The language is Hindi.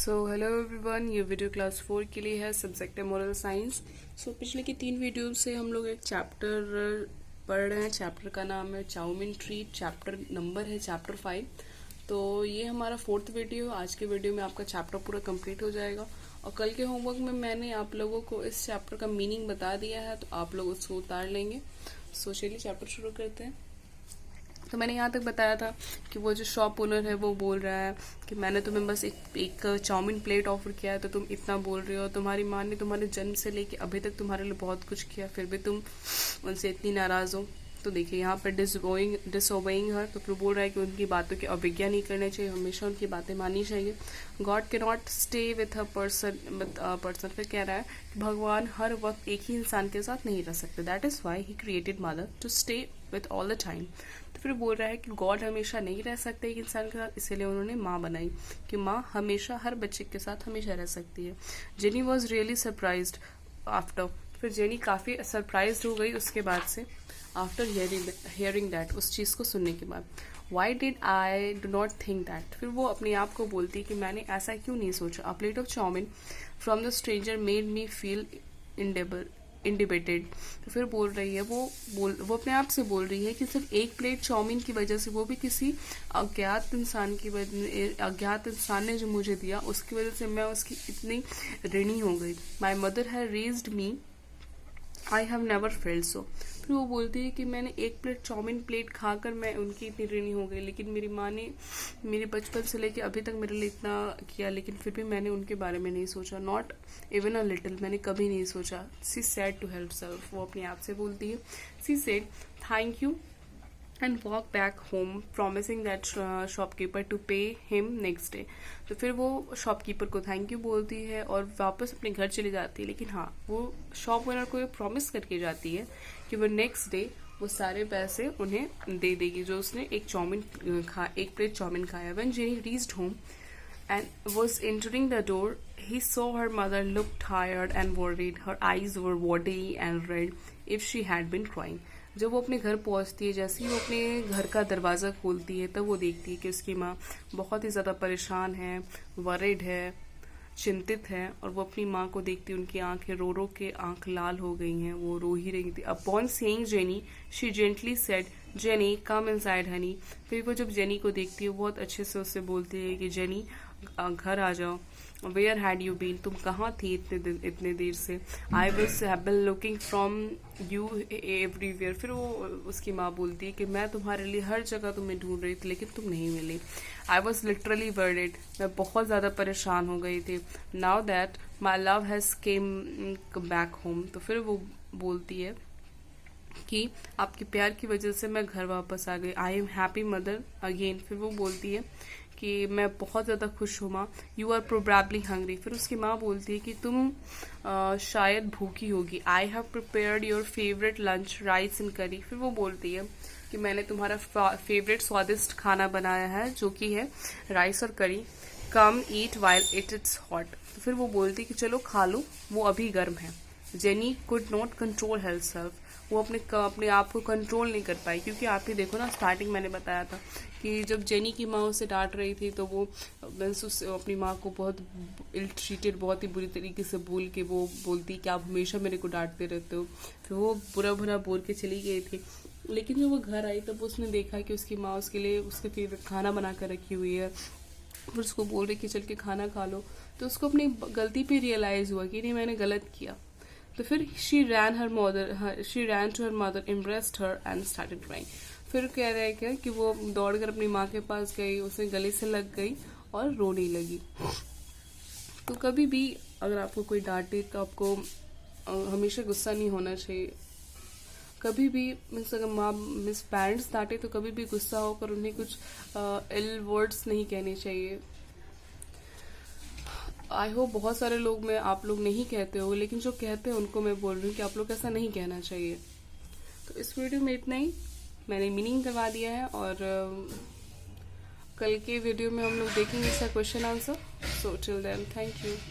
हेलो एवरीवन, ये वीडियो क्लास 4 के लिए है, सब्जेक्ट है मोरल साइंस। पिछले की 3 वीडियो से हम लोग एक चैप्टर पढ़ रहे हैं। चैप्टर का नाम है चाउमीन ट्रीट, चैप्टर नंबर है चैप्टर 5। तो ये हमारा 4th वीडियो। आज के वीडियो में आपका चैप्टर पूरा कंप्लीट हो जाएगा और कल के होमवर्क में मैंने आप लोगों को इस चैप्टर का मीनिंग बता दिया है, तो आप लोग उसको उतार लेंगे। चलिए चैप्टर शुरू करते हैं। तो मैंने यहाँ तक बताया था कि वो जो शॉप ओनर है वो बोल रहा है कि मैंने तुम्हें बस एक चाउमीन प्लेट ऑफर किया है, तो तुम इतना बोल रहे हो। तुम्हारी माँ ने तुम्हारे जन्म से लेके अभी तक तुम्हारे लिए बहुत कुछ किया, फिर भी तुम उनसे इतनी नाराज़ हो। तो देखिए यहाँ पर डिसओबेइंग हर, तो फिर बोल रहा है कि उनकी बातों की अवज्ञा नहीं करनी चाहिए, हमेशा उनकी बातें माननी चाहिए। गॉड के not stay with a person फिर कह रहा है कि भगवान हर वक्त एक ही इंसान के साथ नहीं रह सकते। That is why he created mother to stay with all the time. तो फिर बोल रहा है कि गॉड हमेशा नहीं रह सकते एक इंसान के साथ, इसीलिए उन्होंने माँ बनाई कि माँ हमेशा हर बच्चे के साथ हमेशा रह सकती है। Jenny was really surprised after, फिर जेनी काफ़ी सरप्राइज हो गई उसके बाद से, आफ्टर हियरिंग दैट, उस चीज़ को सुनने के बाद। Why did I do not think that, फिर वो अपने आप को बोलती कि मैंने ऐसा क्यों नहीं सोचा। A plate of chowmein from the stranger made me feel indebted. तो फिर बोल रही है वो अपने आप से बोल रही है कि सिर्फ एक प्लेट चाउमीन की वजह से, वो भी किसी अज्ञात इंसान ने जो मुझे दिया, उसकी वजह से मैं उसकी इतनी ऋणी हो गई। My mother has raised me, I have never felt so. फिर वो बोलती है कि मैंने एक प्लेट चाउमीन प्लेट खाकर मैं उनकी इतनी ऋणी हो गई, लेकिन मेरी माँ ने मेरे बचपन से लेकर अभी तक मेरे लिए इतना किया, लेकिन फिर भी मैंने उनके बारे में नहीं सोचा। नॉट इवन अ लिटिल, मैंने कभी नहीं सोचा। She said to help self, वो अपने आप से बोलती है। She said thank you and walk back home promising that shopkeeper to pay him next day. तो फिर वो शॉपकीपर को थैंक यू बोलती है और वापस अपने घर चली जाती है। लेकिन हाँ, वो शॉप ओनर को ये प्रॉमिस करके जाती है कि वो नेक्स्ट डे वो सारे पैसे उन्हें दे देगी जो उसने एक प्लेट चाउमीन खाया। When jenny reached home and was entering the door, he saw her mother look tired and worried. Her eyes were watery and red if she had been crying. जब वो अपने घर पहुंचती है, जैसे ही वो अपने घर का दरवाज़ा खोलती है, तब वो देखती है कि उसकी माँ बहुत ही ज़्यादा परेशान है, वरिड है, चिंतित है। और वो अपनी माँ को देखती है, उनकी आंखें रो रो के आंख लाल हो गई हैं, वो रो ही रही थी। Upon saying jenny she gently said jenny come inside Honey. फिर वो जब जेनी को देखती है, वो बहुत अच्छे से उससे बोलती है कि जेनी घर आ जाओ। वेयर हैड यू बीन, तुम कहाँ थी इतने देर से। I was have been looking from you everywhere. फिर वो उसकी माँ बोलती है कि मैं तुम्हारे लिए हर जगह तुम्हें ढूंढ रही थी, लेकिन तुम नहीं मिली। आई वॉज लिटरली वर्डेड, मैं बहुत ज़्यादा परेशान हो गई थी। Now that my love has came back home. तो फिर वो बोलती है कि आपके प्यार की वजह से मैं घर वापस आ गई। I am happy mother again. फिर वो बोलती है कि मैं बहुत ज़्यादा खुश हूँ माँ। You are probably hungry. फिर उसकी माँ बोलती है कि तुम शायद भूखी होगी। I have prepared your favourite lunch rice and करी। फिर वो बोलती है कि मैंने तुम्हारा फेवरेट स्वादिष्ट खाना बनाया है, जो कि है राइस और करी। कम ईट वाइल इट्स हॉट। तो फिर वो बोलती है कि चलो खा लो, वो अभी गर्म है। Jenny could not control herself, वो अपने आप को कंट्रोल नहीं कर पाई, क्योंकि आप ही देखो ना, स्टार्टिंग मैंने बताया था कि जब जेनी की माँ उसे डांट रही थी, तो वो अपनी माँ को बहुत इल ट्रीटेड, बहुत ही बुरी तरीके से बोल के वो बोलती कि आप हमेशा मेरे को डांटते रहते हो। फिर वो बुरा भरा बोल के चली गई थी। लेकिन जब वो घर आई, तब उसने देखा कि उसकी माँ उसके लिए उसके फेवरेट खाना बना कर रखी हुई है, फिर उसको बोल रही कि चल के खाना खा लो। तो उसको अपनी गलती पे रियलाइज़ हुआ कि नहीं, मैंने गलत किया। तो फिर she ran to her mother, embraced her and started crying. फिर कह रहे हैं क्या कि वो दौड़कर अपनी माँ के पास गई, उसे गले से लग गई और रोने लगी। तो कभी भी अगर आपको कोई डांटे, तो आपको हमेशा गुस्सा नहीं होना चाहिए। कभी भी अगर पेरेंट्स डांटे, तो कभी भी गुस्सा होकर उन्हें कुछ इल वर्ड्स नहीं कहने चाहिए। आई होप बहुत सारे लोग में आप लोग नहीं कहते हो, लेकिन जो कहते हैं उनको मैं बोल रही हूँ कि आप लोग ऐसा नहीं कहना चाहिए। तो इस वीडियो में इतना ही, मैंने मीनिंग करवा दिया है, और कल के वीडियो में हम लोग देखेंगे इसका question answer. So till then, thank you.